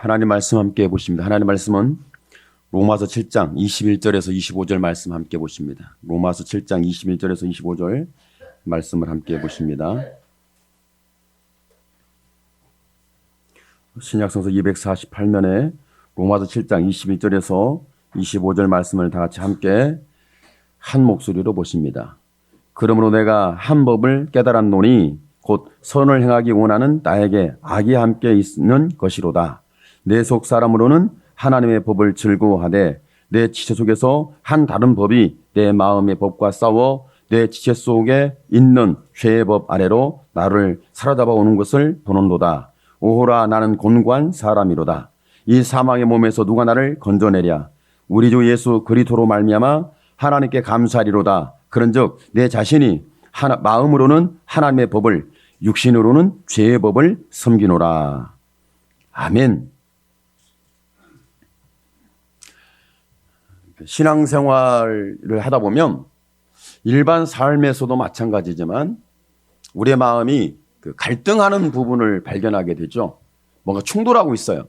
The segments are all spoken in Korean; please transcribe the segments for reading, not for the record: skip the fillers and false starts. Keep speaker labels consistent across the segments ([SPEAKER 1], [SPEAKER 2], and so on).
[SPEAKER 1] 하나님 말씀 함께 보십니다. 하나님 말씀은 로마서 7장 21절에서 25절 말씀 함께 보십니다. 로마서 7장 21절에서 25절 말씀을 함께 보십니다. 신약성서 248면에 로마서 7장 21절에서 25절 말씀을 다 같이 함께 한 목소리로 보십니다. 그러므로 내가 한 법을 깨달았노니 곧 선을 행하기 원하는 나에게 악이 함께 있는 것이로다. 내 속 사람으로는 하나님의 법을 즐거워하되 내 지체 속에서 한 다른 법이 내 마음의 법과 싸워 내 지체 속에 있는 죄의 법 아래로 나를 사로잡아 오는 것을 보는도다. 오호라, 나는 곤고한 사람이로다. 이 사망의 몸에서 누가 나를 건져내랴. 우리 주 예수 그리스도로 말미암아 하나님께 감사하리로다. 그런즉 내 자신이 마음으로는 하나님의 법을, 육신으로는 죄의 법을 섬기노라. 아멘. 신앙생활을 하다 보면 일반 삶에서도 마찬가지지만 우리의 마음이 갈등하는 부분을 발견하게 되죠. 뭔가 충돌하고 있어요.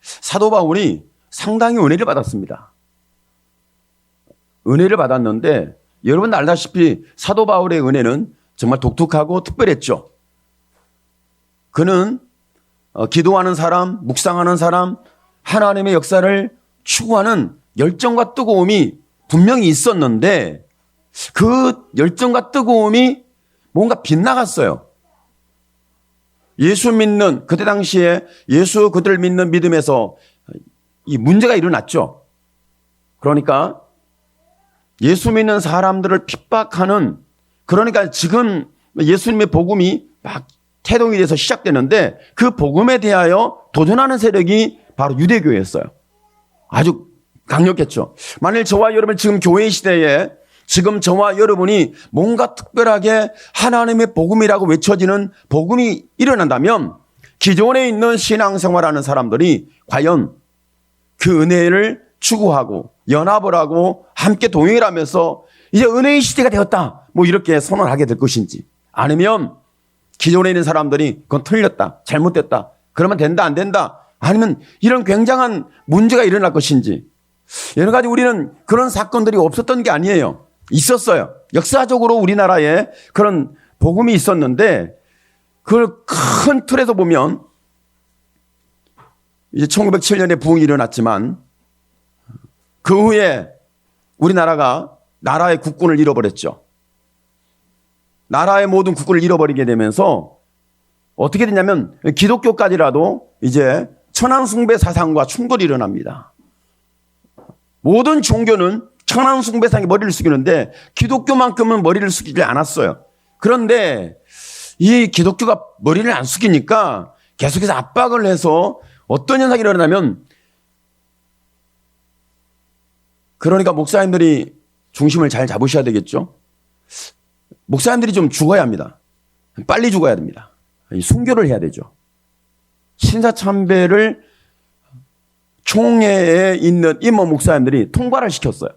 [SPEAKER 1] 사도 바울이 상당히 은혜를 받았습니다. 은혜를 받았는데 여러분 알다시피 사도 바울의 은혜는 정말 독특하고 특별했죠. 그는 기도하는 사람, 묵상하는 사람, 하나님의 역사를 추구하는 열정과 뜨거움이 분명히 있었는데 그 열정과 뜨거움이 뭔가 빗나갔어요. 예수 믿는 그때 당시에 예수 그들을 믿는 믿음에서 이 문제가 일어났죠. 그러니까 예수 믿는 사람들을 핍박하는, 그러니까 지금 예수님의 복음이 막 태동이 돼서 시작되는데 그 복음에 대하여 도전하는 세력이 바로 유대교였어요. 아주 강력했죠. 만일 저와 여러분 지금 교회 시대에 지금 저와 여러분이 뭔가 특별하게 하나님의 복음이라고 외쳐지는 복음이 일어난다면 기존에 있는 신앙생활하는 사람들이 과연 그 은혜를 추구하고 연합을 하고 함께 동행하면서 이제 은혜의 시대가 되었다 뭐 이렇게 선언하게 될 것인지, 아니면 기존에 있는 사람들이 그건 틀렸다, 잘못됐다, 그러면 된다 안 된다, 아니면 이런 굉장한 문제가 일어날 것인지, 여러 가지 우리는 그런 사건들이 없었던 게 아니에요. 있었어요. 역사적으로 우리나라에 그런 복음이 있었는데 그걸 큰 틀에서 보면 이제 1907년에 부흥이 일어났지만 그 후에 우리나라가 나라의 국군을 잃어버렸죠. 나라의 모든 국군을 잃어버리게 되면서 어떻게 됐냐면 기독교까지라도 이제 천황숭배 사상과 충돌이 일어납니다. 모든 종교는 천황숭배상에 머리를 숙이는데 기독교만큼은 머리를 숙이지 않았어요. 그런데 이 기독교가 머리를 안 숙이니까 계속해서 압박을 해서 어떤 현상이 일어나면, 그러니까 목사님들이 중심을 잘 잡으셔야 되겠죠. 목사님들이 좀 죽어야 합니다. 빨리 죽어야 됩니다. 순교를 해야 되죠. 신사참배를 총회에 있는 임원 목사님들이 통과를 시켰어요.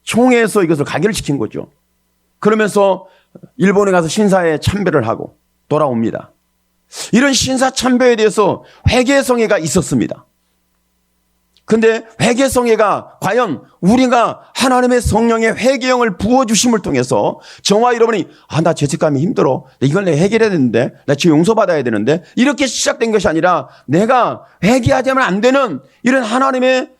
[SPEAKER 1] 총회에서 이것을 가결시킨 거죠. 그러면서 일본에 가서 신사에 참배를 하고 돌아옵니다. 이런 신사참배에 대해서 회개성회가 있었습니다. 근데 회개성회가 과연 우리가 하나님의 성령의 회개형을 부어주심을 통해서 저와 여러분이 나 죄책감이 힘들어, 이걸 내가 해결해야 되는데, 나 죄 용서받아야 되는데, 이렇게 시작된 것이 아니라 내가 회개하지 않으면 안 되는 이런 하나님의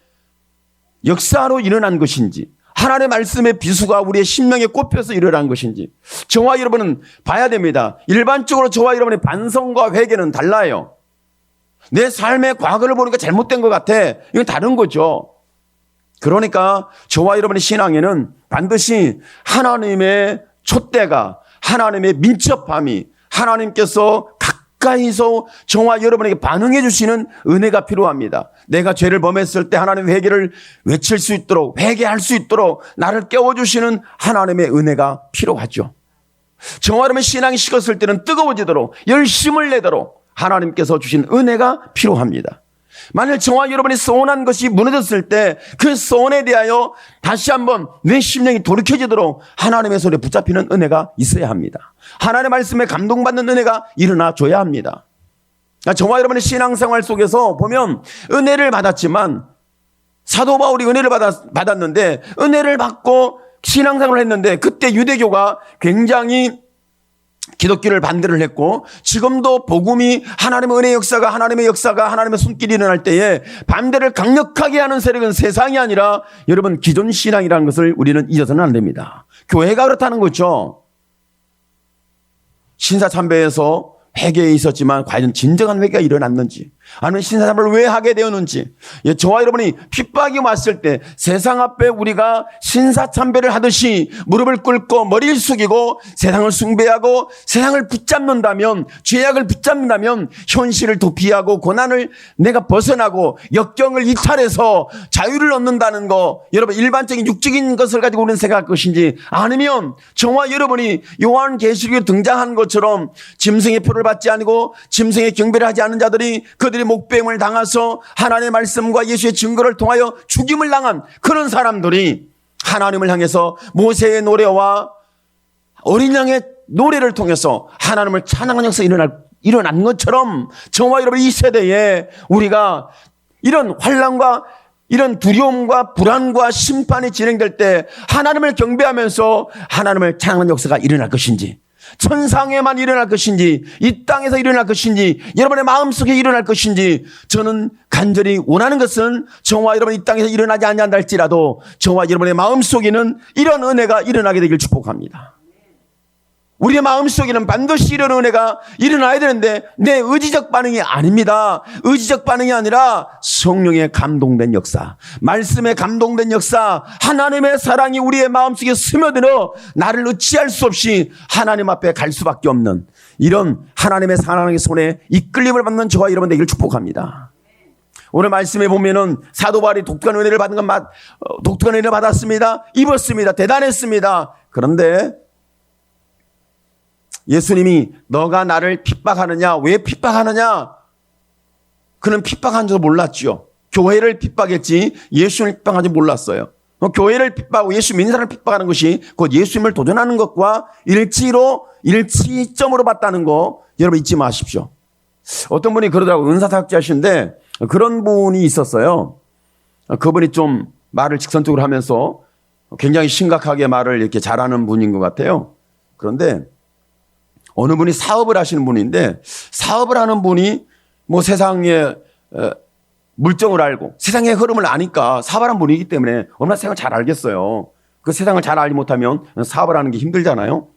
[SPEAKER 1] 역사로 일어난 것인지, 하나님의 말씀의 비수가 우리의 심령에 꼽혀서 일어난 것인지 저와 여러분은 봐야 됩니다. 일반적으로 저와 여러분의 반성과 회개는 달라요. 내 삶의 과거를 보니까 잘못된 것 같아, 이건 다른 거죠. 그러니까 저와 여러분의 신앙에는 반드시 하나님의 촛대가, 하나님의 민첩함이, 하나님께서 가까이서 저와 여러분에게 반응해 주시는 은혜가 필요합니다. 내가 죄를 범했을 때 하나님의 회개를 외칠 수 있도록, 회개할 수 있도록 나를 깨워주시는 하나님의 은혜가 필요하죠. 저와 여러분의 신앙이 식었을 때는 뜨거워지도록, 열심을 내도록 하나님께서 주신 은혜가 필요합니다. 만일 저와 여러분이 서운한 것이 무너졌을 때 그 서운에 대하여 다시 한번 내 심령이 돌이켜지도록 하나님의 손에 붙잡히는 은혜가 있어야 합니다. 하나님의 말씀에 감동받는 은혜가 일어나 줘야 합니다. 저와 여러분의 신앙생활 속에서 보면 은혜를 받았지만 사도 바울이 은혜를 받았는데 은혜를 받고 신앙생활을 했는데 그때 유대교가 굉장히 기독교를 반대를 했고 지금도 복음이 하나님의 은혜의 역사가 하나님의 손길이 일어날 때에 반대를 강력하게 하는 세력은 세상이 아니라 여러분 기존 신앙이라는 것을 우리는 잊어서는 안 됩니다. 교회가 그렇다는 거죠. 신사참배에서 회개에 있었지만 과연 진정한 회개가 일어났는지 아니면 신사참배를 왜 하게 되었는지 저와 여러분이 핍박이 왔을 때 세상 앞에 우리가 신사참배를 하듯이 무릎을 꿇고 머리를 숙이고 세상을 숭배하고 세상을 붙잡는다면 죄악을 붙잡는다면 현실을 도피하고 고난을 내가 벗어나고 역경을 이탈해서 자유를 얻는다는 거 여러분 일반적인 육적인 것을 가지고 우리는 생각할 것인지 아니면 저와 여러분이 요한계시록에 등장한 것처럼 짐승의 표를 받지 않고 짐승의 경배를 하지 않는 자들이 그들이 목배임을 당해서 하나님의 말씀과 예수의 증거를 통하여 죽임을 당한 그런 사람들이 하나님을 향해서 모세의 노래와 어린 양의 노래를 통해서 하나님을 찬양하는 역사가 일어난 것처럼 저와 여러분 이 세대에 우리가 이런 환난과 이런 두려움과 불안과 심판이 진행될 때 하나님을 경배하면서 하나님을 찬양하는 역사가 일어날 것인지 천상에만 일어날 것인지 이 땅에서 일어날 것인지 여러분의 마음속에 일어날 것인지 저는 간절히 원하는 것은 저와 여러분 이 땅에서 일어나지 않는다 할지라도 저와 여러분의 마음속에는 이런 은혜가 일어나게 되길 축복합니다. 우리의 마음속에는 반드시 이런 은혜가 일어나야 되는데 내 의지적 반응이 아닙니다. 의지적 반응이 아니라 성령의 감동된 역사, 말씀에 감동된 역사, 하나님의 사랑이 우리의 마음속에 스며들어 나를 의지할 수 없이 하나님 앞에 갈 수밖에 없는 이런 하나님의 사랑의 손에 이끌림을 받는 저와 여러분 되기를 축복합니다. 오늘 말씀에 보면은 사도 바울이 독특한 은혜를 독특한 은혜를 받았습니다. 입었습니다. 대단했습니다. 그런데 예수님이 너가 나를 핍박하느냐? 왜 핍박하느냐? 그는 핍박한 줄 몰랐죠. 교회를 핍박했지 예수님을 핍박하지 몰랐어요. 교회를 핍박하고 예수 믿는 사람을 핍박하는 것이 곧 예수님을 도전하는 것과 일치점으로 봤다는 거 여러분 잊지 마십시오. 어떤 분이 그러더라고요. 은사사역자신데 그런 분이 있었어요. 그분이 좀 말을 직선적으로 하면서 굉장히 심각하게 말을 이렇게 잘하는 분인 것 같아요. 그런데 어느 분이 사업을 하시는 분인데 사업을 하는 분이 뭐 세상의 물정을 알고 세상의 흐름을 아니까 사업을 하는 분이기 때문에 얼마나 세상을 잘 알겠어요. 그 세상을 잘 알지 못하면 사업을 하는 게 힘들잖아요.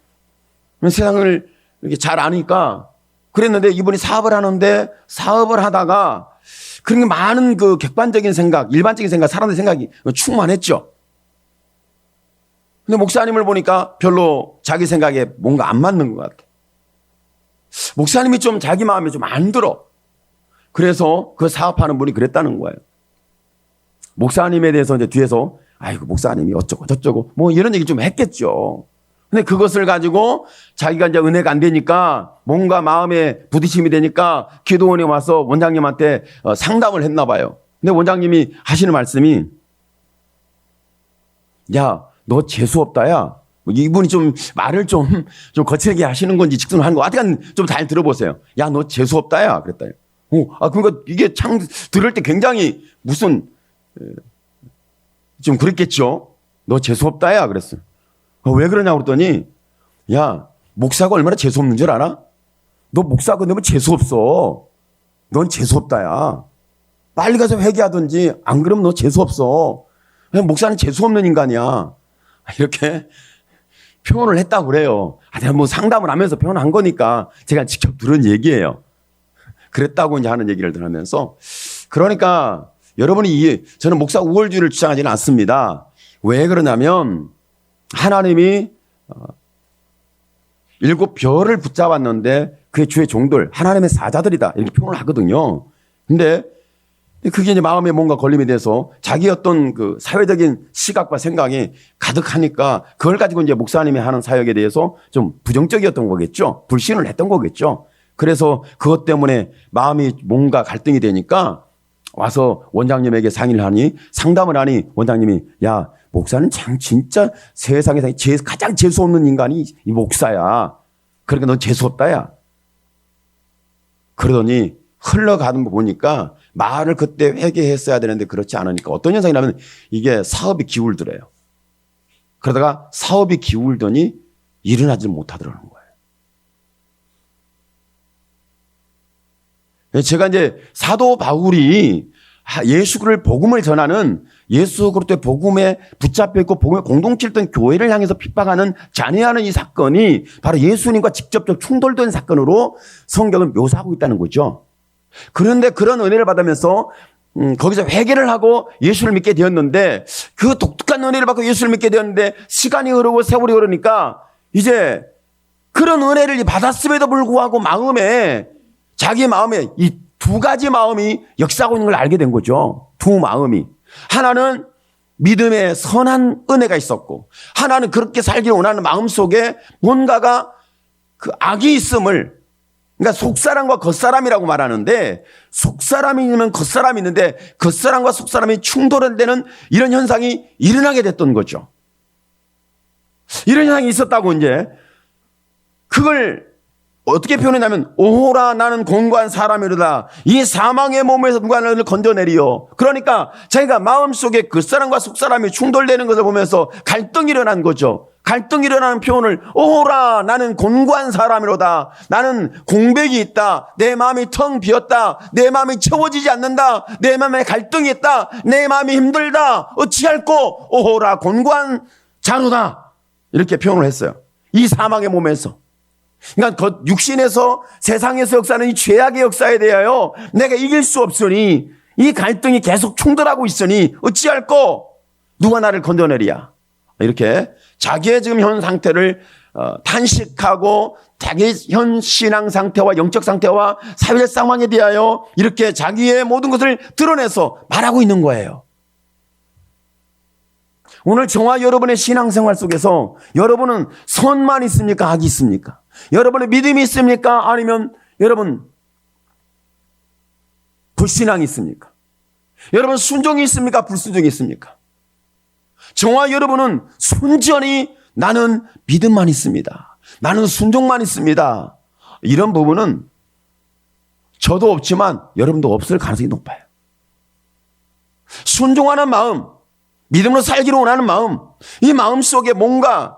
[SPEAKER 1] 세상을 이렇게 잘 아니까 그랬는데 이분이 사업을 하는데 사업을 하다가 그런 게 많은 그 객관적인 생각, 일반적인 생각, 사람들의 생각이 충만했죠. 근데 목사님을 보니까 별로 자기 생각에 뭔가 안 맞는 것 같아. 목사님이 좀 자기 마음에 좀 안 들어. 그래서 그 사업하는 분이 그랬다는 거예요. 목사님에 대해서 이제 뒤에서 아이고 목사님이 어쩌고 저쩌고 뭐 이런 얘기 좀 했겠죠. 근데 그것을 가지고 자기가 이제 은혜가 안 되니까 뭔가 마음에 부딪힘이 되니까 기도원에 와서 원장님한테 상담을 했나 봐요. 근데 원장님이 하시는 말씀이 야, 너 재수없다 야. 이분이 좀 말을 좀 거칠게 하시는 건지 직선을 하는 거 하여간 좀 잘 들어보세요. 야, 너 재수없다 야. 그랬다요. 그러니까 이게 참 들을 때 굉장히 무슨 좀 그랬겠죠. 너 재수없다 야. 그랬어요. 왜 그러냐고 그랬더니 야, 목사가 얼마나 재수없는 줄 알아? 너 목사가 너무 재수없어. 넌 재수없다 야. 빨리 가서 회개하든지 안 그러면 너 재수없어. 그냥 목사는 재수없는 인간이야. 이렇게 표현을 했다고 그래요. 내가 뭐 상담을 하면서 표현한 거니까 제가 직접 들은 얘기예요. 그랬다고 이제 하는 얘기를 들으면서 그러니까 여러분이 저는 목사 우월주의를 주장하지는 않습니다. 왜 그러냐면 하나님이 7별을 붙잡았는데 그게 주의 종들, 하나님의 사자들이다 이렇게 표현을 하거든요. 근데 그게 이제 마음에 뭔가 걸림이 돼서 자기 어떤 그 사회적인 시각과 생각이 가득하니까 그걸 가지고 이제 목사님이 하는 사역에 대해서 좀 부정적이었던 거겠죠. 불신을 했던 거겠죠. 그래서 그것 때문에 마음이 뭔가 갈등이 되니까 와서 원장님에게 상담을 하니 원장님이 야, 목사는 참 진짜 세상에서 가장 재수 없는 인간이 이 목사야. 그러니까 넌 재수 없다 야. 그러더니 흘러가는 거 보니까 말을 그때 회개했어야 되는데 그렇지 않으니까 어떤 현상이냐면 이게 사업이 기울더래요. 그러다가 사업이 기울더니 일어나지 못하더라는 거예요. 제가 이제 사도 바울이 예수를 복음을 전하는 예수 그리스도의 복음에 붙잡혀 있고 복음의 공동체를 던 교회를 향해서 핍박하는 잔해하는 이 사건이 바로 예수님과 직접적 충돌된 사건으로 성경을 묘사하고 있다는 거죠. 그런데 그런 은혜를 받으면서 거기서 회개를 하고 예수를 믿게 되었는데 그 독특한 은혜를 받고 예수를 믿게 되었는데 시간이 흐르고 세월이 흐르니까 이제 그런 은혜를 받았음에도 불구하고 자기 마음에 이 두 가지 마음이 역사하고 있는 걸 알게 된 거죠. 두 마음이. 하나는 믿음의 선한 은혜가 있었고 하나는 그렇게 살기를 원하는 마음 속에 뭔가가 그 악이 있음을, 그러니까 속사람과 겉사람이라고 말하는데 속사람이 있으면 겉사람이 있는데 겉사람과 속사람이 충돌되는 이런 현상이 일어나게 됐던 거죠. 이런 현상이 있었다고 이제 그걸 어떻게 표현했냐면 오호라 나는 곤고한 사람이로다. 이 사망의 몸에서 누가 너를 건져내리요. 그러니까 자기가 마음속에 겉사람과 속사람이 충돌되는 것을 보면서 갈등이 일어난 거죠. 갈등이 일어나는 표현을 오호라 나는 곤고한 사람이로다. 나는 공백이 있다. 내 마음이 텅 비었다. 내 마음이 채워지지 않는다. 내 마음에 갈등이 있다. 내 마음이 힘들다. 어찌할꼬 오호라 곤고한 자로다. 이렇게 표현을 했어요. 이 사망의 몸에서. 그러니까 육신에서 세상에서 역사하는 이 죄악의 역사에 대하여 내가 이길 수 없으니 이 갈등이 계속 충돌하고 있으니 어찌할꼬 누가 나를 건져내리야. 이렇게 자기의 지금 현 상태를 탄식하고 자기의 현 신앙 상태와 영적 상태와 사회적 상황에 대하여 이렇게 자기의 모든 것을 드러내서 말하고 있는 거예요. 오늘 저와 여러분의 신앙생활 속에서 여러분은 선만 있습니까? 악이 있습니까? 여러분의 믿음이 있습니까? 아니면 여러분 불신앙이 있습니까? 여러분 순종이 있습니까? 불순종이 있습니까? 저와 여러분은 순전히 나는 믿음만 있습니다. 나는 순종만 있습니다. 이런 부분은 저도 없지만 여러분도 없을 가능성이 높아요. 순종하는 마음, 믿음으로 살기를 원하는 마음, 이 마음 속에 뭔가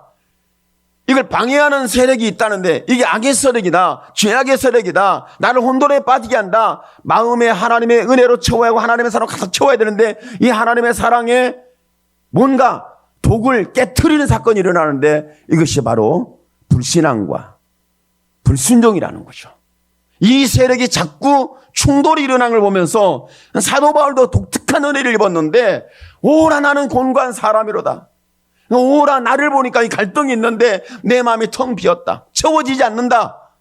[SPEAKER 1] 이걸 방해하는 세력이 있다는데 이게 악의 세력이다, 죄악의 세력이다, 나를 혼돈에 빠지게 한다. 마음에 하나님의 은혜로 채워야 하고 하나님의 사랑으로 가득 채워야 되는데 이 하나님의 사랑에 뭔가 독을 깨트리는 사건이 일어나는데 이것이 바로 불신앙과 불순종이라는 거죠. 이 세력이 자꾸 충돌이 일어나는 걸 보면서 사도 바울도 독특한 은혜를 입었는데 오라 나는 곤고한 사람이로다. 오라 나를 보니까 이 갈등이 있는데 내 마음이 텅 비었다. 채워지지 않는다.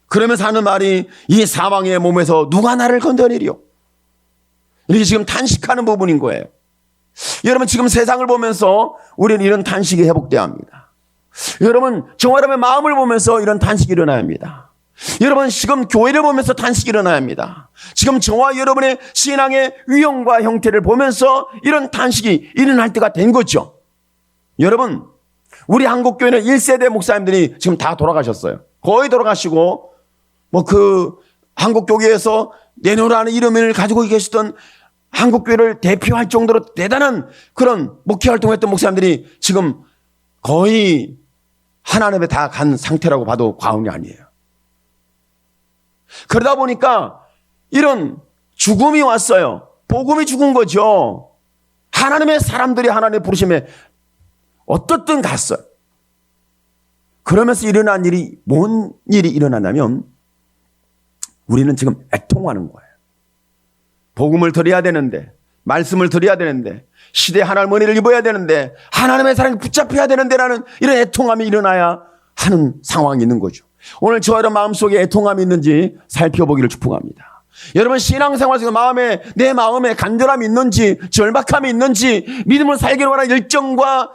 [SPEAKER 1] 그러면서 하는 말이 이 사망의 몸에서 누가 나를 건져내리요. 이렇게 지금 탄식하는 부분인 거예요. 여러분 지금 세상을 보면서 우리는 이런 탄식이 회복돼야 합니다. 여러분 저와 여러분의 마음을 보면서 이런 탄식이 일어나야 합니다. 여러분 지금 교회를 보면서 탄식이 일어나야 합니다. 지금 저와 여러분의 신앙의 위형과 형태를 보면서 이런 탄식이 일어날 때가 된 거죠. 여러분 우리 한국교회는 1세대 목사님들이 지금 다 돌아가셨어요. 거의 돌아가시고 그 한국교회에서 내노라는 이름을 가지고 계시던 한국교회를 대표할 정도로 대단한 그런 목회활동을 했던 목사님들이 지금 거의 하나님에 다 간 상태라고 봐도 과언이 아니에요. 그러다 보니까 이런 죽음이 왔어요. 복음이 죽은 거죠. 하나님의 사람들이 하나님의 부르심에 어떻든 갔어요. 그러면서 일어난 일이 뭔 일이 일어나냐면 우리는 지금 애통하는 거예요. 복음을 드려야 되는데, 말씀을 드려야 되는데, 시대에 하나님의 은혜를 입어야 되는데, 하나님의 사랑에 붙잡혀야 되는데라는 이런 애통함이 일어나야 하는 상황이 있는 거죠. 오늘 저와 여러분 마음속에 애통함이 있는지 살펴보기를 축복합니다. 여러분 신앙생활 속에 내 마음에 간절함이 있는지, 절박함이 있는지, 믿음을 살기를 원하는 열정과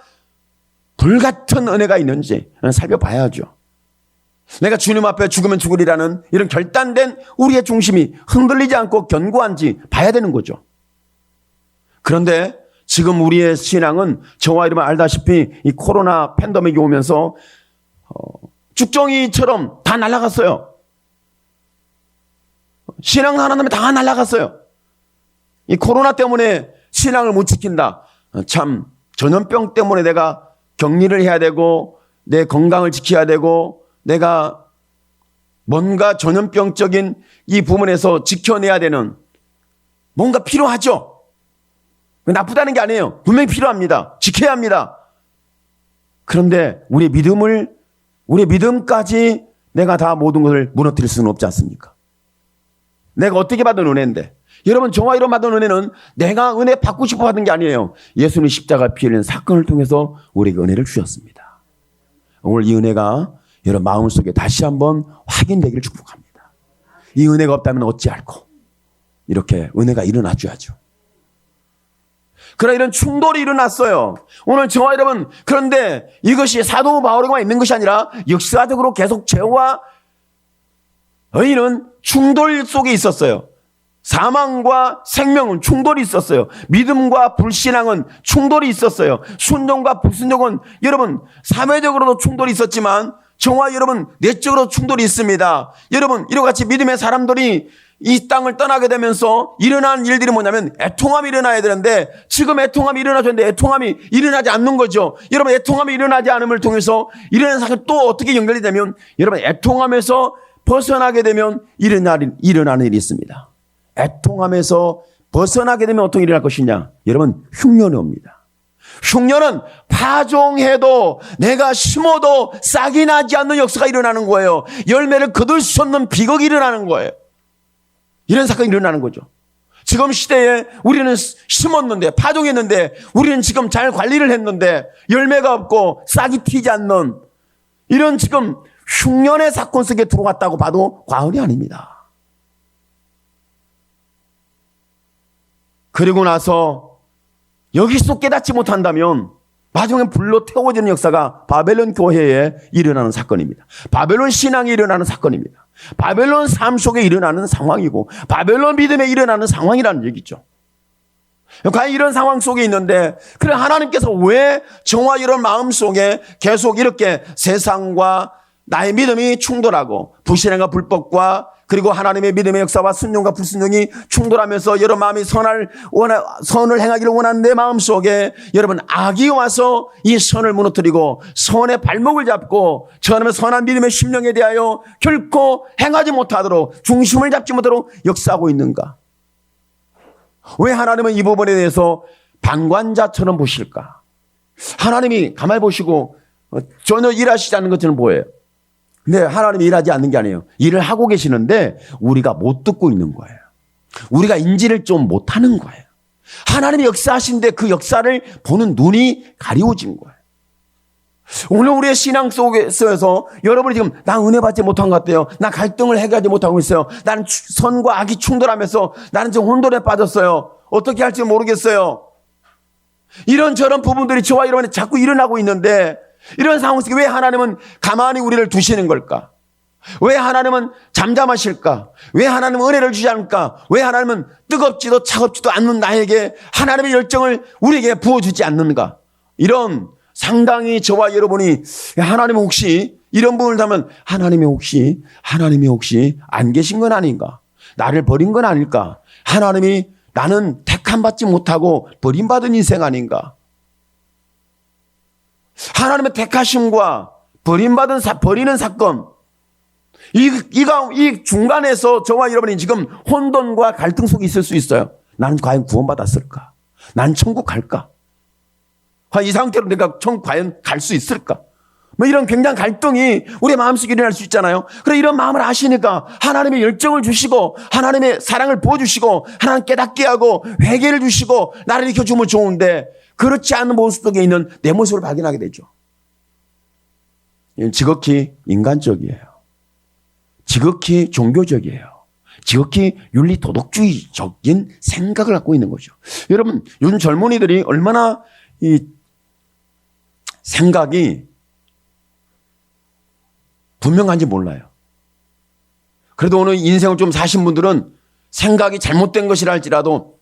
[SPEAKER 1] 불같은 은혜가 있는지 살펴봐야죠. 내가 주님 앞에 죽으면 죽으리라는 이런 결단된 우리의 중심이 흔들리지 않고 견고한지 봐야 되는 거죠. 그런데 지금 우리의 신앙은 저와 여러분 알다시피 이 코로나 팬데믹이 오면서 쭉정이처럼 다 날아갔어요. 신앙 하나 하면 다 날아갔어요. 이 코로나 때문에 신앙을 못 지킨다. 참 전염병 때문에 내가 격리를 해야 되고 내 건강을 지켜야 되고 내가 뭔가 전염병적인 이 부분에서 지켜내야 되는 뭔가 필요하죠. 나쁘다는 게 아니에요. 분명히 필요합니다. 지켜야 합니다. 그런데 우리의 믿음까지 내가 다 모든 것을 무너뜨릴 수는 없지 않습니까? 내가 어떻게 받은 은혜인데. 여러분, 저와 여러분 받은 은혜는 내가 은혜 받고 싶어 받은 게 아니에요. 예수님 십자가 피 흘린 사건을 통해서 우리에게 은혜를 주셨습니다. 오늘 이 은혜가 여러분 마음속에 다시 한번 확인되기를 축복합니다. 이 은혜가 없다면 어찌할꼬. 이렇게 은혜가 일어나 줘야죠. 그러나 이런 충돌이 일어났어요. 오늘 저와 여러분, 그런데 이것이 사도 바울에게만 있는 것이 아니라 역사적으로 계속 죄와 의인은 충돌 속에 있었어요. 사망과 생명은 충돌이 있었어요. 믿음과 불신앙은 충돌이 있었어요. 순종과 불순종은 여러분 사회적으로도 충돌이 있었지만 저와 여러분 내적으로 충돌이 있습니다. 여러분 이와 같이 믿음의 사람들이 이 땅을 떠나게 되면서 일어난 일들이 뭐냐면 애통함이 일어나야 되는데 지금 애통함이 일어나줬는데 애통함이 일어나지 않는 거죠. 여러분 애통함이 일어나지 않음을 통해서 일어나는 사건이 또 어떻게 연결이 되면 여러분 애통함에서 벗어나게 되면 일어나는 일이 있습니다. 애통함에서 벗어나게 되면 어떻게 일어날 것이냐. 여러분 흉년이 옵니다. 흉년은 파종해도 내가 심어도 싹이 나지 않는 역사가 일어나는 거예요. 열매를 거둘 수 없는 비극이 일어나는 거예요. 이런 사건이 일어나는 거죠. 지금 시대에 우리는 심었는데 파종했는데 우리는 지금 잘 관리를 했는데 열매가 없고 싹이 튀지 않는 이런 지금 흉년의 사건 속에 들어왔다고 봐도 과언이 아닙니다. 그리고 나서 여기서 깨닫지 못한다면 마지막에 불로 태워지는 역사가 바벨론 교회에 일어나는 사건입니다. 바벨론 신앙이 일어나는 사건입니다. 바벨론 삶 속에 일어나는 상황이고 바벨론 믿음에 일어나는 상황이라는 얘기죠. 과연 이런 상황 속에 있는데 그래 하나님께서 왜 저와 이런 마음 속에 계속 이렇게 세상과 나의 믿음이 충돌하고 불신앙과 불법과 그리고 하나님의 믿음의 역사와 순종과 불순종이 충돌하면서 여러분 마음이 선을 행하기를 원하는 내 마음 속에 여러분 악이 와서 이 선을 무너뜨리고 선의 발목을 잡고 저놈의 선한 믿음의 심령에 대하여 결코 행하지 못하도록 중심을 잡지 못하도록 역사하고 있는가? 왜 하나님은 이 부분에 대해서 방관자처럼 보실까? 하나님이 가만히 보시고 전혀 일하시지 않는 것처럼 보여요. 근데 하나님이 일하지 않는 게 아니에요. 일을 하고 계시는데 우리가 못 듣고 있는 거예요. 우리가 인지를 좀 못하는 거예요. 하나님이 역사하시는데 그 역사를 보는 눈이 가리워진 거예요. 오늘 우리의 신앙 속에서 여러분이 지금 나 은혜 받지 못한 것 같아요. 나 갈등을 해결하지 못하고 있어요. 나는 선과 악이 충돌하면서 나는 지금 혼돈에 빠졌어요. 어떻게 할지 모르겠어요. 이런저런 부분들이 저와 여러분이 자꾸 일어나고 있는데 이런 상황 속에 왜 하나님은 가만히 우리를 두시는 걸까? 왜 하나님은 잠잠하실까? 왜 하나님은 은혜를 주지 않을까? 왜 하나님은 뜨겁지도 차갑지도 않는 나에게 하나님의 열정을 우리에게 부어주지 않는가? 이런 상당히 저와 여러분이 하나님은 혹시 이런 부분을 하면 하나님이 혹시 안 계신 건 아닌가? 나를 버린 건 아닐까? 하나님이 나는 택함받지 못하고 버림받은 인생 아닌가? 하나님의 택하심과 버리는 사건, 이 중간에서 저와 여러분이 지금 혼돈과 갈등 속에 있을 수 있어요. 나는 과연 구원받았을까? 난 천국 갈까? 이 상태로 내가 천국 과연 갈 수 있을까? 뭐 이런 굉장한 갈등이 우리의 마음속에 일어날 수 있잖아요. 그래 이런 마음을 아시니까 하나님의 열정을 주시고 하나님의 사랑을 부어주시고 하나님 깨닫게 하고 회개를 주시고 나를 일으켜주면 좋은데 그렇지 않은 모습 속에 있는 내 모습을 발견하게 되죠. 이건 지극히 인간적이에요. 지극히 종교적이에요. 지극히 윤리 도덕주의적인 생각을 갖고 있는 거죠. 여러분 요즘 젊은이들이 얼마나 이 생각이 분명한지 몰라요. 그래도 오늘 인생을 좀 사신 분들은 생각이 잘못된 것이라 할지라도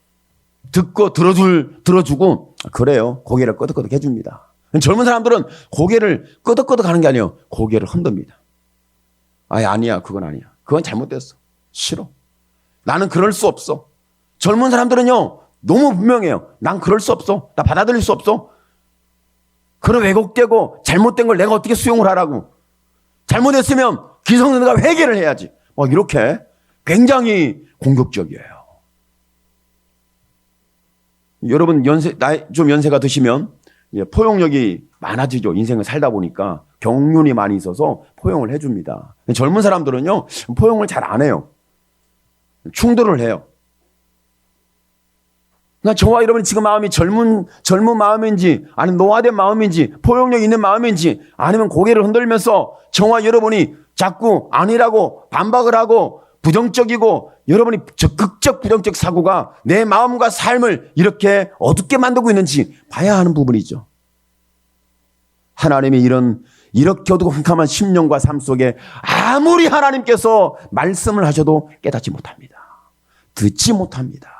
[SPEAKER 1] 듣고 들어주고 그래요. 고개를 끄덕끄덕 해줍니다. 젊은 사람들은 고개를 끄덕끄덕 하는 게 아니에요. 고개를 흔듭니다. 아니야 그건 아니야. 그건 잘못됐어. 싫어. 나는 그럴 수 없어. 젊은 사람들은요, 너무 분명해요. 난 그럴 수 없어. 나 받아들일 수 없어. 그런 왜곡되고 잘못된 걸 내가 어떻게 수용을 하라고. 잘못했으면 기성세대가 회개를 해야지. 이렇게 굉장히 공격적이에요. 여러분 좀 연세가 드시면 포용력이 많아지죠. 인생을 살다 보니까 경륜이 많이 있어서 포용을 해줍니다. 젊은 사람들은요, 포용을 잘 안 해요. 충돌을 해요. 그러니까 저와 여러분이 지금 마음이 젊은 마음인지, 아니면 노화된 마음인지, 포용력 있는 마음인지, 아니면 고개를 흔들면서 저와 여러분이 자꾸 아니라고 반박을 하고 부정적이고, 여러분이 적극적 부정적 사고가 내 마음과 삶을 이렇게 어둡게 만들고 있는지 봐야 하는 부분이죠. 하나님이 이렇게 어두고 캄캄한 심령과 삶 속에 아무리 하나님께서 말씀을 하셔도 깨닫지 못합니다. 듣지 못합니다.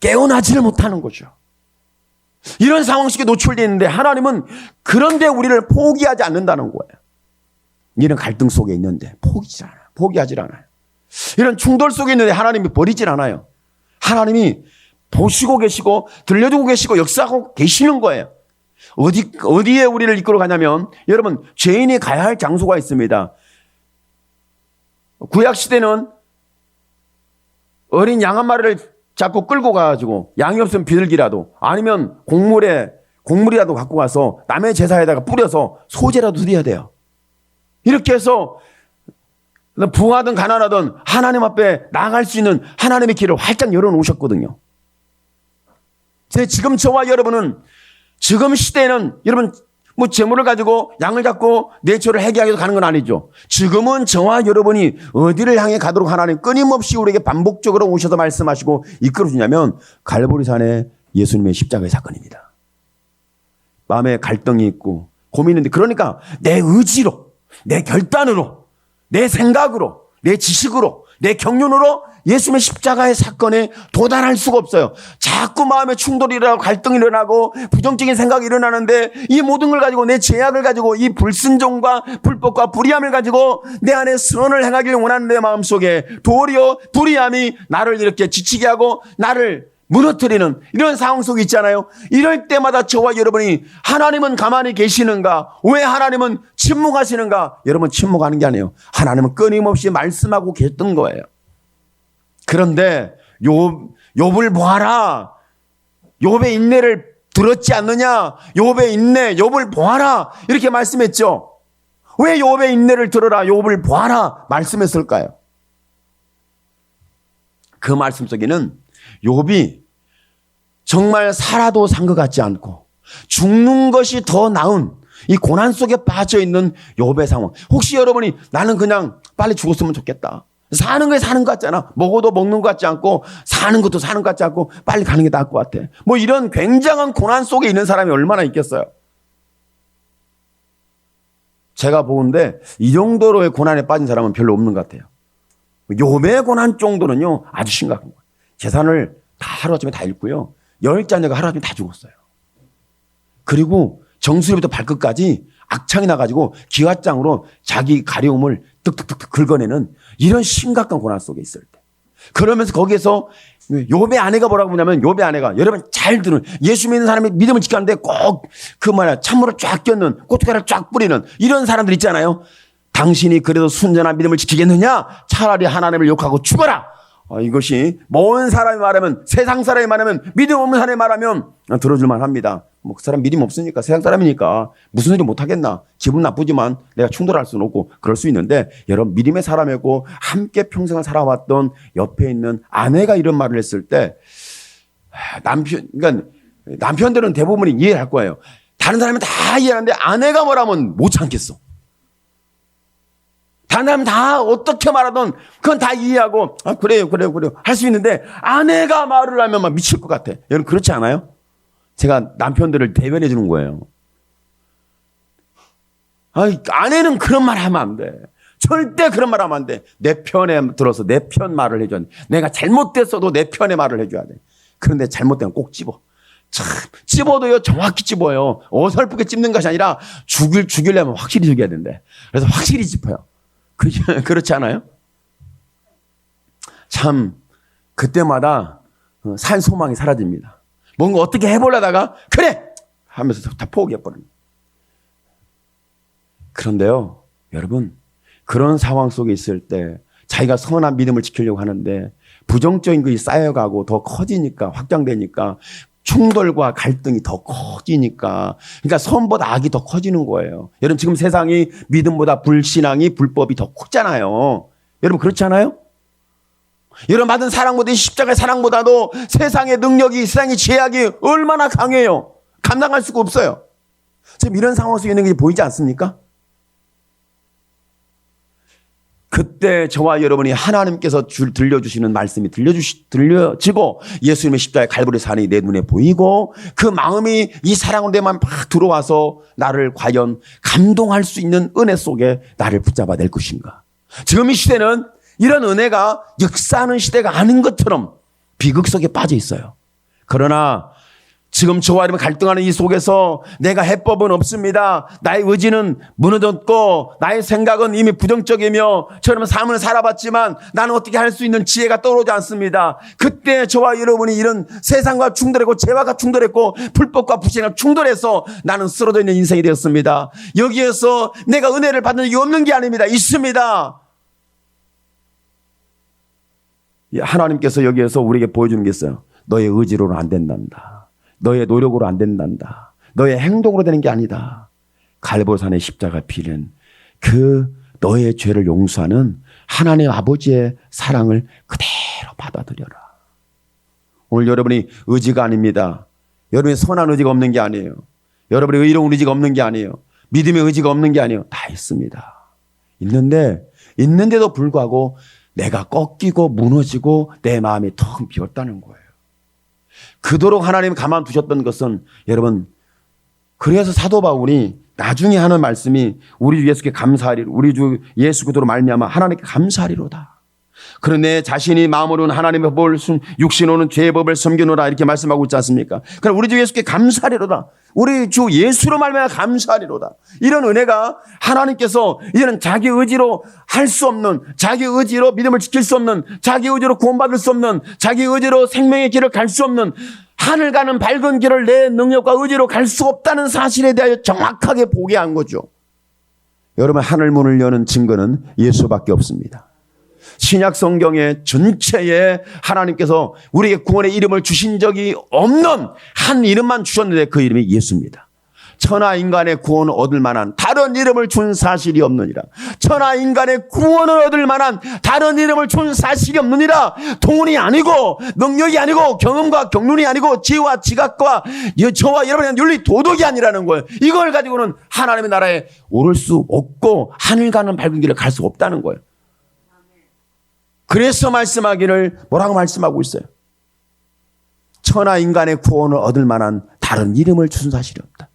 [SPEAKER 1] 깨어나지를 못하는 거죠. 이런 상황 속에 노출되어 있는데 하나님은 그런데 우리를 포기하지 않는다는 거예요. 이런 갈등 속에 있는데 포기하지 않아요. 이런 충돌 속에 있는데 하나님이 버리질 않아요. 하나님이 보시고 계시고 들려주고 계시고 역사하고 계시는 거예요. 어디에 우리를 이끌어 가냐면, 여러분, 죄인이 가야 할 장소가 있습니다. 구약 시대는 어린 양 한 마리를 잡고 끌고 가가지고, 양이 없으면 비둘기라도, 아니면 곡물이라도 갖고 가서 남의 제사에다가 뿌려서 소제라도 드려야 돼요. 이렇게 해서 부하든 가난하든 하나님 앞에 나아갈 수 있는 하나님의 길을 활짝 열어놓으셨거든요. 지금 저와 여러분은, 지금 시대에는 여러분 재물을 가지고 양을 잡고 내초를 해결하게 가는 건 아니죠. 지금은 저와 여러분이 어디를 향해 가도록 하나님 끊임없이 우리에게 반복적으로 오셔서 말씀하시고 이끌어주냐면, 갈보리산의 예수님의 십자가의 사건입니다. 마음에 갈등이 있고 고민인데, 그러니까 내 의지로, 내 결단으로, 내 생각으로, 내 지식으로, 내 경륜으로 예수님의 십자가의 사건에 도달할 수가 없어요. 자꾸 마음에 충돌이 일어나고 갈등이 일어나고 부정적인 생각이 일어나는데, 이 모든 걸 가지고, 내 죄악을 가지고, 이 불순종과 불법과 불의함을 가지고 내 안에 선을 행하길 원하는 내 마음속에 도리어 불의함이 나를 이렇게 지치게 하고 나를 무너뜨리는 이런 상황 속에 있잖아요. 이럴 때마다 저와 여러분이 하나님은 가만히 계시는가? 왜 하나님은 침묵하시는가? 여러분, 침묵하는 게 아니에요. 하나님은 끊임없이 말씀하고 계셨던 거예요. 그런데 욥을 보아라. 욥의 인내를 들었지 않느냐? 욥의 인내, 욥을 보아라. 이렇게 말씀했죠. 왜 욥의 인내를 들어라, 욥을 보아라 말씀했을까요? 그 말씀 속에는 욥이 정말 살아도 산 것 같지 않고 죽는 것이 더 나은 이 고난 속에 빠져 있는 욥의 상황. 혹시 여러분이 나는 그냥 빨리 죽었으면 좋겠다, 사는 게 사는 것 같잖아, 먹어도 먹는 것 같지 않고 사는 것도 사는 것 같지 않고 빨리 가는 게 나을 것 같아, 이런 굉장한 고난 속에 있는 사람이 얼마나 있겠어요. 제가 보는데 이 정도로의 고난에 빠진 사람은 별로 없는 것 같아요. 욥의 고난 정도는요 아주 심각한 거예요. 재산을 다 하루아침에 다 잃고요, 10자녀가 하루아침에 다 죽었어요. 그리고 정수리부터 발끝까지 악창이 나가지고 기와장으로 자기 가려움을 득득득 긁어내는 이런 심각한 고난 속에 있을 때, 그러면서 거기에서 욥의 아내가 뭐라고 하냐면, 욥의 아내가, 여러분 잘 들은, 예수 믿는 사람이 믿음을 지켰는데 꼭 찬물을 쫙 껴는, 고춧가루를 쫙 뿌리는 이런 사람들 있잖아요. 당신이 그래도 순전한 믿음을 지키겠느냐? 차라리 하나님을 욕하고 죽어라. 이것이 먼 사람이 말하면, 세상 사람이 말하면, 믿음 없는 사람이 말하면 들어줄만 합니다. 그 사람 믿음 없으니까, 세상 사람이니까 무슨 소리 못하겠나, 기분 나쁘지만 내가 충돌할 수는 없고 그럴 수 있는데, 여러분 믿음의 사람이고 함께 평생을 살아왔던 옆에 있는 아내가 이런 말을 했을 때, 그러니까 남편들은 대부분이 이해를 할 거예요. 다른 사람은 다 이해하는데 아내가 뭐라면 못 참겠어. 다른 사람 다 어떻게 말하든 그건 다 이해하고 그래요 할 수 있는데, 아내가 말을 하면 막 미칠 것 같아. 여러분 그렇지 않아요? 제가 남편들을 대변해 주는 거예요. 아내는 그런 말 하면 안 돼. 절대 그런 말 하면 안 돼. 내 편에 들어서 내 편 말을 해줘야 돼. 내가 잘못됐어도 내 편의 말을 해줘야 돼. 그런데 잘못되면 꼭 찝어. 참, 찝어도요, 정확히 찝어요. 어설프게 찝는 것이 아니라 죽이려면 확실히 죽여야 된대. 그래서 확실히 찝어요. 그렇지 않아요? 참 그때마다 살 소망이 사라집니다. 뭔가 어떻게 해보려다가 그래! 하면서 다 포기해버립니다. 그런데요, 여러분, 그런 상황 속에 있을 때 자기가 선한 믿음을 지키려고 하는데 부정적인 것이 쌓여가고 더 커지니까, 확장되니까 충돌과 갈등이 더 커지니까, 그러니까 선보다 악이 더 커지는 거예요. 여러분, 지금 세상이 믿음보다 불신앙이, 불법이 더 크잖아요. 여러분, 그렇지 않아요? 여러분, 받은 사랑보다, 십자가의 사랑보다도 세상의 능력이, 세상의 죄악이 얼마나 강해요. 감당할 수가 없어요. 지금 이런 상황 속에 있는 게 보이지 않습니까? 그때 저와 여러분이 하나님께서 들려주시는 말씀이 들려지고 예수님의 십자가의 갈보리 산이 내 눈에 보이고 그 마음이 이 사랑으로 내만 막 들어와서 나를 과연 감동할 수 있는 은혜 속에 나를 붙잡아 낼 것인가. 지금 이 시대는 이런 은혜가 역사하는 시대가 아닌 것처럼 비극 속에 빠져 있어요. 그러나 지금 저와 여러분 갈등하는 이 속에서 내가 해법은 없습니다. 나의 의지는 무너졌고 나의 생각은 이미 부정적이며 저는 삶을 살아봤지만 나는 어떻게 할 수 있는 지혜가 떠오르지 않습니다. 그때 저와 여러분이 이런 세상과 충돌했고 죄와 충돌했고 불법과 불신과 충돌해서 나는 쓰러져 있는 인생이 되었습니다. 여기에서 내가 은혜를 받는 적이 없는 게 아닙니다. 있습니다. 하나님께서 여기에서 우리에게 보여주는 게 있어요. 너의 의지로는 안 된단다. 너의 노력으로 안 된단다. 너의 행동으로 되는 게 아니다. 갈보산의 십자가 피는 그 너의 죄를 용서하는 하나님 아버지의 사랑을 그대로 받아들여라. 오늘 여러분이 의지가 아닙니다. 여러분의 선한 의지가 없는 게 아니에요. 여러분의 의로운 의지가 없는 게 아니에요. 믿음의 의지가 없는 게 아니에요. 다 있습니다. 있는데도 불구하고 내가 꺾이고 무너지고 내 마음이 텅 비었다는 거예요. 그토록 하나님 가만두셨던 것은 여러분, 그래서 사도 바울이 나중에 하는 말씀이 우리 주 예수께 감사하리로, 우리 주 예수 그리스도로 말미암아 하나님께 감사하리로다. 그런데 내 자신이 마음으로는 하나님의 법을, 육신으로는 죄의 법을 섬기노라 이렇게 말씀하고 있지 않습니까? 그럼 우리 주 예수께 감사하리로다. 우리 주 예수로 말미암아 감사하리로다. 이런 은혜가 하나님께서 이제는 자기 의지로 할 수 없는, 자기 의지로 믿음을 지킬 수 없는, 자기 의지로 구원받을 수 없는, 자기 의지로 생명의 길을 갈 수 없는, 하늘 가는 밝은 길을 내 능력과 의지로 갈 수 없다는 사실에 대하여 정확하게 보게 한 거죠. 여러분, 하늘 문을 여는 증거는 예수밖에 없습니다. 신약 성경의 전체에 하나님께서 우리에게 구원의 이름을 주신 적이 없는 한 이름만 주셨는데 그 이름이 예수입니다. 천하 인간의 구원을 얻을 만한 다른 이름을 준 사실이 없느니라. 천하 인간의 구원을 얻을 만한 다른 이름을 준 사실이 없느니라. 돈이 아니고 능력이 아니고 경험과 경륜이 아니고 지혜와 지각과 저와 여러분의 윤리 도덕이 아니라는 거예요. 이걸 가지고는 하나님의 나라에 오를 수 없고 하늘 가는 밝은 길을 갈 수 없다는 거예요. 그래서 말씀하기를 뭐라고 말씀하고 있어요? 천하 인간의 구원을 얻을 만한 다른 이름을 주신 사실이 없다.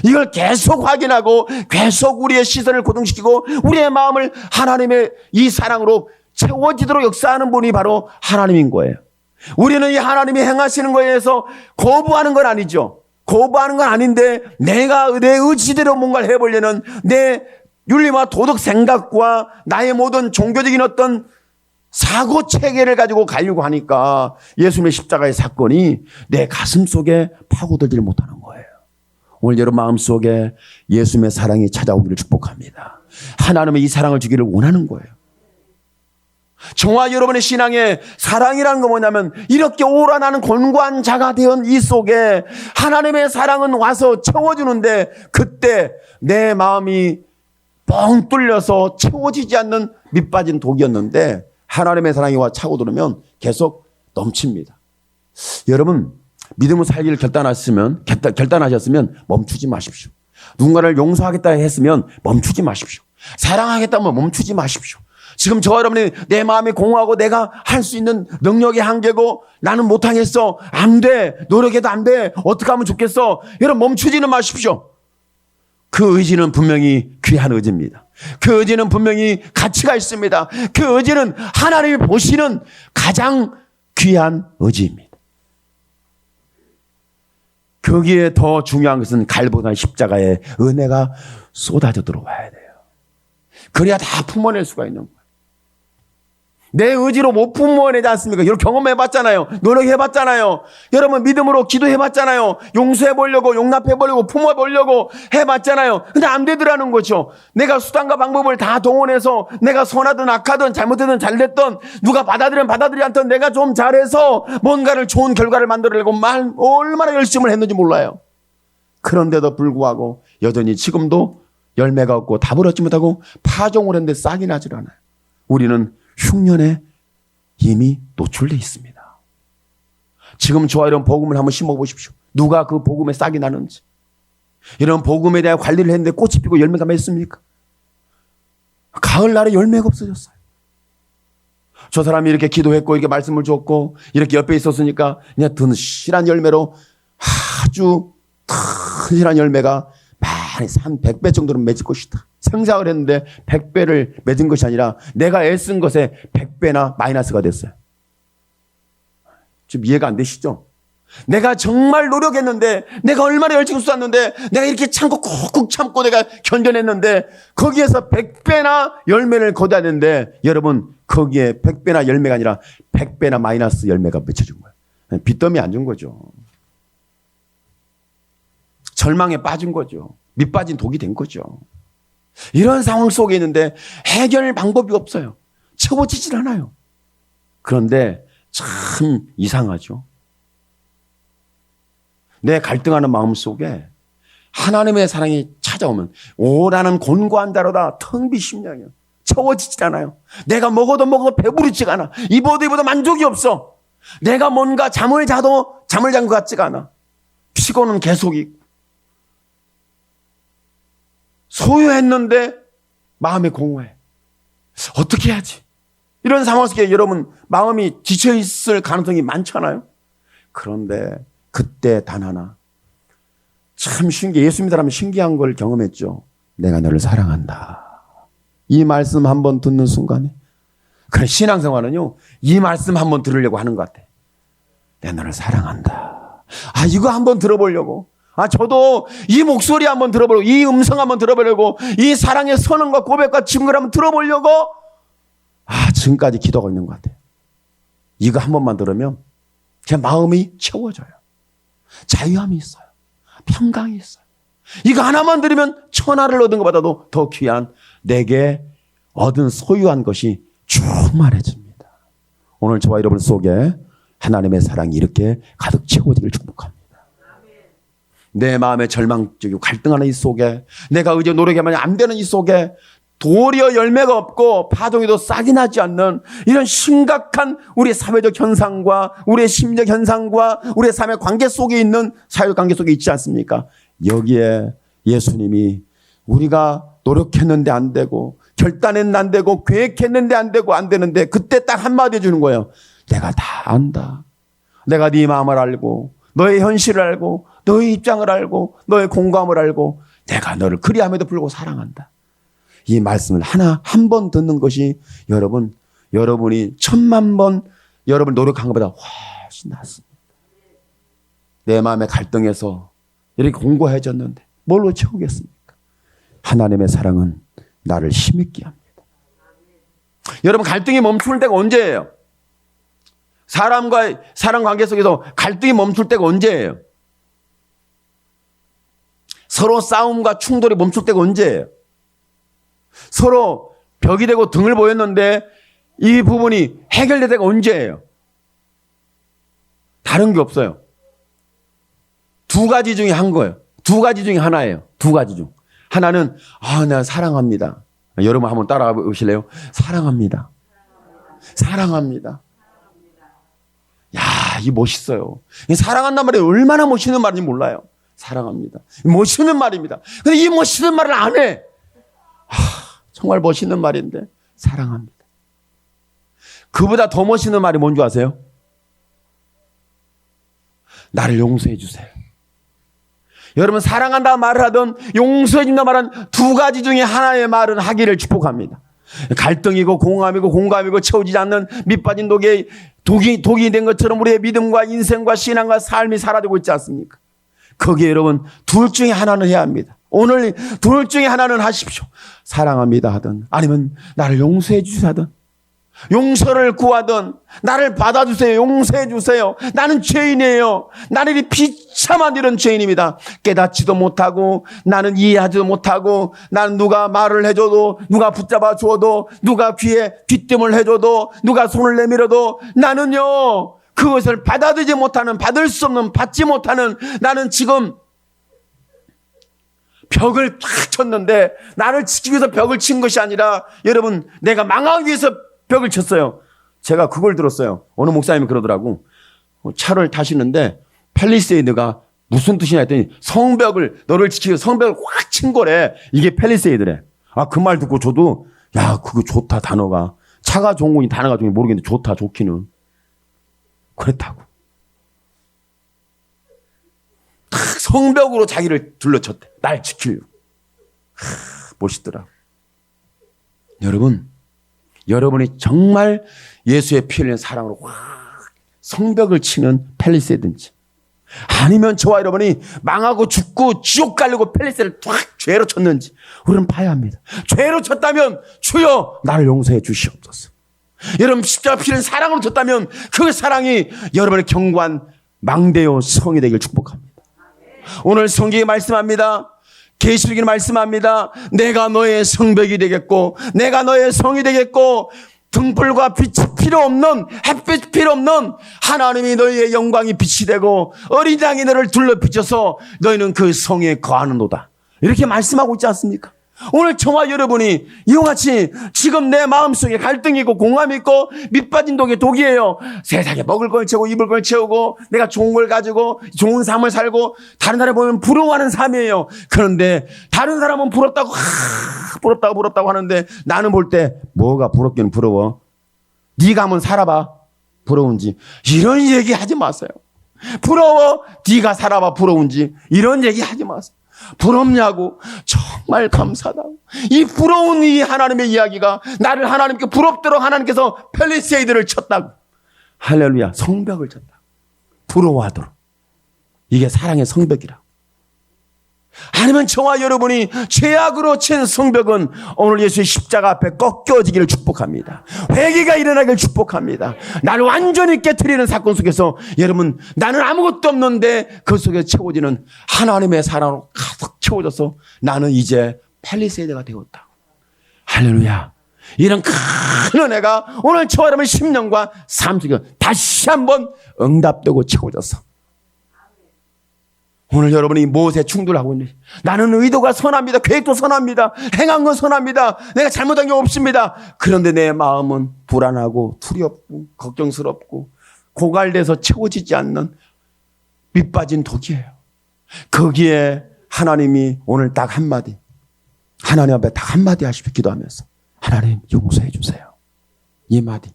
[SPEAKER 1] 이걸 계속 확인하고 계속 우리의 시선을 고정시키고 우리의 마음을 하나님의 이 사랑으로 채워지도록 역사하는 분이 바로 하나님인 거예요. 우리는 이 하나님이 행하시는 거에 대해서 거부하는 건 아니죠. 거부하는 건 아닌데 내가 내 의지대로 뭔가를 해보려는 내 윤리와 도덕 생각과 나의 모든 종교적인 어떤 사고 체계를 가지고 가려고 하니까 예수님의 십자가의 사건이 내 가슴 속에 파고들지를 못하는 거예요. 오늘 여러분 마음속에 예수님의 사랑이 찾아오기를 축복합니다. 하나님의 이 사랑을 주기를 원하는 거예요. 저와 여러분의 신앙에 사랑이라는 건 뭐냐면 이렇게 오라나는 곤고한 자가 된 이 속에 하나님의 사랑은 와서 채워주는데 그때 내 마음이 뻥 뚫려서 채워지지 않는 밑빠진 독이었는데 하나님의 사랑이 와 차고 들으면 계속 넘칩니다. 여러분 믿음을 살기를 결단하셨으면 멈추지 마십시오. 누군가를 용서하겠다 했으면 멈추지 마십시오. 사랑하겠다면 멈추지 마십시오. 지금 저와 여러분이 내 마음이 공허하고 내가 할 수 있는 능력이 한계고 나는 못하겠어. 안 돼. 노력해도 안 돼. 어떻게 하면 좋겠어. 여러분 멈추지는 마십시오. 그 의지는 분명히 귀한 의지입니다. 그 의지는 분명히 가치가 있습니다. 그 의지는 하나님이 보시는 가장 귀한 의지입니다. 거기에 더 중요한 것은 갈보산 십자가의 은혜가 쏟아져 들어와야 돼요. 그래야 다 품어낼 수가 있는 거예요. 내 의지로 못 품어내지 않습니까? 여러분 경험해봤잖아요. 노력해봤잖아요. 여러분 믿음으로 기도해봤잖아요. 용서해보려고, 용납해보려고, 품어보려고 해봤잖아요. 근데 안 되더라는 거죠. 내가 수단과 방법을 다 동원해서 내가 선하든 악하든 잘못되든 잘됐든 누가 받아들이든 받아들이지 않든 내가 좀 잘해서 뭔가를 좋은 결과를 만들어내고 얼마나 열심을 했는지 몰라요. 그런데도 불구하고 여전히 지금도 열매가 없고 답을 얻지 못하고 파종을 했는데 싹이 나질 않아요. 우리는 흉년에 이미 노출되어 있습니다. 지금 저와 이런 복음을 한번 심어보십시오. 누가 그 복음에 싹이 나는지. 이런 복음에 대한 관리를 했는데 꽃이 피고 열매가 맺습니까? 가을날에 열매가 없어졌어요. 저 사람이 이렇게 기도했고 이렇게 말씀을 줬고 이렇게 옆에 있었으니까 그냥 든실한 열매로 아주 튼실한 열매가 많이 한 100배 정도는 맺을 것이다. 생각을 했는데 100배를 맺은 것이 아니라 내가 애쓴 것에 100배나 마이너스가 됐어요. 좀 이해가 안 되시죠? 내가 정말 노력했는데 내가 얼마나 열심히 쏟았는데 내가 이렇게 참고 꾹꾹 참고 내가 견뎌냈는데 거기에서 100배나 열매를 거둬야 되는데 여러분 거기에 100배나 열매가 아니라 100배나 마이너스 열매가 맺혀준 거예요. 빚더미 안 준 거죠. 절망에 빠진 거죠. 밑빠진 독이 된 거죠. 이런 상황 속에 있는데 해결 방법이 없어요. 채워지질 않아요. 그런데 참 이상하죠. 내 갈등하는 마음 속에 하나님의 사랑이 찾아오면 오라는 곤고한 자로다 텅 빈 심령이요. 채워지질 않아요. 내가 먹어도 배부르지가 않아. 입어도 만족이 없어. 내가 뭔가 잠을 자도 잠을 잔 것 같지가 않아. 피곤은 계속 있고. 소유했는데 마음이 공허해. 어떻게 해야지? 이런 상황 속에 여러분 마음이 지쳐있을 가능성이 많잖아요. 그런데 그때 단 하나 참 예수 믿으라면 신기한 걸 경험했죠. 내가 너를 사랑한다. 이 말씀 한번 듣는 순간에 그래 신앙생활은요 이 말씀 한번 들으려고 하는 것 같아. 내가 너를 사랑한다. 이거 한번 들어보려고. 저도 이 목소리 한번 들어보려고, 이 음성 한번 들어보려고, 이 사랑의 선언과 고백과 증거를 한번 들어보려고, 지금까지 기도하고 있는 것 같아요. 이거 한 번만 들으면 제 마음이 채워져요. 자유함이 있어요. 평강이 있어요. 이거 하나만 들으면 천하를 얻은 것보다도 더 귀한 내게 얻은 소유한 것이 충만해집니다. 오늘 저와 여러분 속에 하나님의 사랑이 이렇게 가득 채워지길 축복합니다. 내 마음의 절망적이고 갈등하는 이 속에 내가 의지 노력하면 안 되는 이 속에 도리어 열매가 없고 파종에도 싹이 나지 않는 이런 심각한 우리 사회적 현상과 우리의 심리적 현상과 우리의 삶의 관계 속에 있는 사회적 관계 속에 있지 않습니까? 여기에 예수님이 우리가 노력했는데 안 되고 결단했는데 안 되고 계획했는데 안 되고 안 되는데 그때 딱 한마디 해주는 거예요. 내가 다 안다. 내가 네 마음을 알고 너의 현실을 알고 너의 입장을 알고 너의 공감을 알고 내가 너를 그리함에도 불구하고 사랑한다. 이 말씀을 한 번 듣는 것이 여러분이 1000만 번 여러분 노력한 것보다 훨씬 낫습니다. 내 마음의 갈등에서 이렇게 공고해졌는데 뭘로 채우겠습니까? 하나님의 사랑은 나를 힘있게 합니다. 여러분 갈등이 멈출 때가 언제예요? 사람과의 사랑 관계 속에서 갈등이 멈출 때가 언제예요? 서로 싸움과 충돌이 멈출 때가 언제예요? 서로 벽이 되고 등을 보였는데 이 부분이 해결될 때가 언제예요? 다른 게 없어요. 두 가지 중에 한 거예요. 두 가지 중에 하나예요. 두 가지 중. 하나는 내가 사랑합니다. 여러분 한번 따라가 보실래요? 사랑합니다. 사랑합니다. 야, 이 멋있어요. 사랑한다는 말이 얼마나 멋있는 말인지 몰라요. 사랑합니다. 멋있는 말입니다. 근데 이 멋있는 말을 안 해. 정말 멋있는 말인데 사랑합니다. 그보다 더 멋있는 말이 뭔지 아세요? 나를 용서해 주세요. 여러분 사랑한다 말을 하든 용서해 준다 말은 두 가지 중에 하나의 말은 하기를 축복합니다. 갈등이고 공감이고 채워지지 않는 밑빠진 독이 된 것처럼 우리의 믿음과 인생과 신앙과 삶이 사라지고 있지 않습니까? 거기에 여러분 둘 중에 하나는 해야 합니다. 오늘 둘 중에 하나는 하십시오. 사랑합니다 하든 아니면 나를 용서해 주시든 용서를 구하던 나를 받아주세요. 용서해 주세요. 나는 죄인이에요. 나는 이 비참한 이런 죄인입니다. 깨닫지도 못하고 나는 이해하지도 못하고 나는 누가 말을 해줘도 누가 붙잡아 주어도 누가 귀에 귀뜸을 해줘도 누가 손을 내밀어도 나는요 그것을 받아들이지 못하는 받을 수 없는 받지 못하는 나는 지금 벽을 탁 쳤는데 나를 지키기 위해서 벽을 친 것이 아니라 여러분 내가 망하기 위해서 벽을 쳤어요. 제가 그걸 들었어요. 어느 목사님이 그러더라고. 차를 타시는데 팰리세이드가 무슨 뜻이냐 했더니 성벽을 너를 지키기 위해서 성벽을 확 친 거래. 이게 팰리세이드래. 아, 그 말 듣고 저도 야 그거 좋다 단어가. 차가 좋은 건지 단어가 좋은지 모르겠는데 좋다 좋기는. 그랬다고. 탁 성벽으로 자기를 둘러쳤대. 날 지키려고. 멋있더라. 여러분이 정말 예수의 피 흘린 사랑으로 확 성벽을 치는 팰리세이드인지 아니면 저와 여러분이 망하고 죽고 지옥 가려고 팰리세이드를 확 죄로 쳤는지 우리는 봐야 합니다. 죄로 쳤다면 주여 나를 용서해 주시옵소서. 여러분 십자가 피 흘린 사랑으로 쳤다면 그 사랑이 여러분의 견고한 망대요 성이 되길 축복합니다. 오늘 성경이 말씀합니다. 계시록이 말씀합니다. 내가 너의 성벽이 되겠고 내가 너의 성이 되겠고 등불과 빛이 필요 없는 햇빛 필요 없는 하나님이 너희의 영광이 빛이 되고 어린 양이 너를 둘러 비춰서 너희는 그 성에 거하는도다. 이렇게 말씀하고 있지 않습니까? 오늘 저와 여러분이 이와 같이 지금 내 마음속에 갈등이 있고 공함이 있고 밑빠진 독이에요. 세상에 먹을 걸 채우고 입을 걸 채우고 내가 좋은 걸 가지고 좋은 삶을 살고 다른 사람 보면 부러워하는 삶이에요. 그런데 다른 사람은 부럽다고 하는데 나는 볼 때 뭐가 부럽기는 부러워. 네가 한번 살아봐 부러운지 이런 얘기 하지 마세요. 부러워 네가 살아봐 부러운지 이런 얘기 하지 마세요. 부럽냐고 정말 감사하다고. 이 부러운 이 하나님의 이야기가 나를 하나님께 부럽도록 하나님께서 팰리세이드를 쳤다고. 할렐루야. 성벽을 쳤다. 부러워하도록. 이게 사랑의 성벽이라고. 아니면 저와 여러분이 죄악으로 친 성벽은 오늘 예수의 십자가 앞에 꺾여지기를 축복합니다. 회개가 일어나기를 축복합니다. 나를 완전히 깨트리는 사건 속에서 여러분 나는 아무것도 없는데 그 속에 채워지는 하나님의 사랑으로 가득 채워져서 나는 이제 팰리세이드가 되었다. 할렐루야. 이런 큰 은혜가 오늘 저와 여러분의 심령과 삶 속에 다시 한번 응답되고 채워져서 오늘 여러분이 무엇에 충돌하고 있는지 나는 의도가 선합니다. 계획도 선합니다. 행한 건 선합니다. 내가 잘못한 게 없습니다. 그런데 내 마음은 불안하고 두렵고 걱정스럽고 고갈돼서 채워지지 않는 밑빠진 독이에요. 거기에 하나님이 오늘 딱 한마디 하나님 앞에 딱 한마디 하시고 기도하면서 하나님 용서해 주세요. 이 마디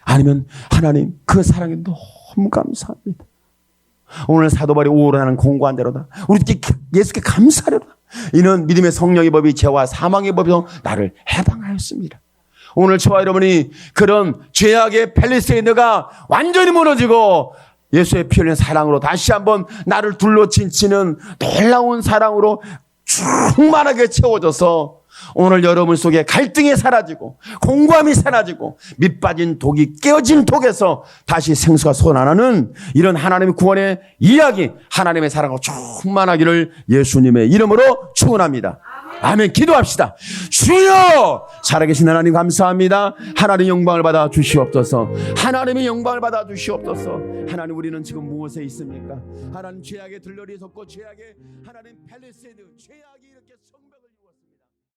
[SPEAKER 1] 아니면 하나님 그 사랑이 너무 감사합니다. 오늘 사도 바울이 오라는 공고한 대로다. 우리 예수께 감사하려다. 이는 믿음의 성령의 법이 죄와 사망의 법에서 나를 해방하였습니다. 오늘 저와 여러분이 그런 죄악의 팰리세이드가 완전히 무너지고 예수의 피 흘린 사랑으로 다시 한번 나를 둘러친치는 놀라운 사랑으로 충만하게 채워져서 오늘 여러분 속에 갈등이 사라지고 공고함이 사라지고 밑빠진 독이 깨어진 독에서 다시 생수가 솟아나는 이런 하나님의 구원의 이야기 하나님의 사랑으로 충만하기를 예수님의 이름으로 축원합니다. 아멘. 기도합시다. 주여 살아계신 하나님 감사합니다. 하나님 영광을 받아 주시옵소서. 하나님의 영광을 받아 주시옵소서. 하나님 우리는 지금 무엇에 있습니까? 하나님 죄악의 들러리에 섰고 죄악의 하나님 팰리세이드 죄악이 이렇게 성벽을 이루었습니다.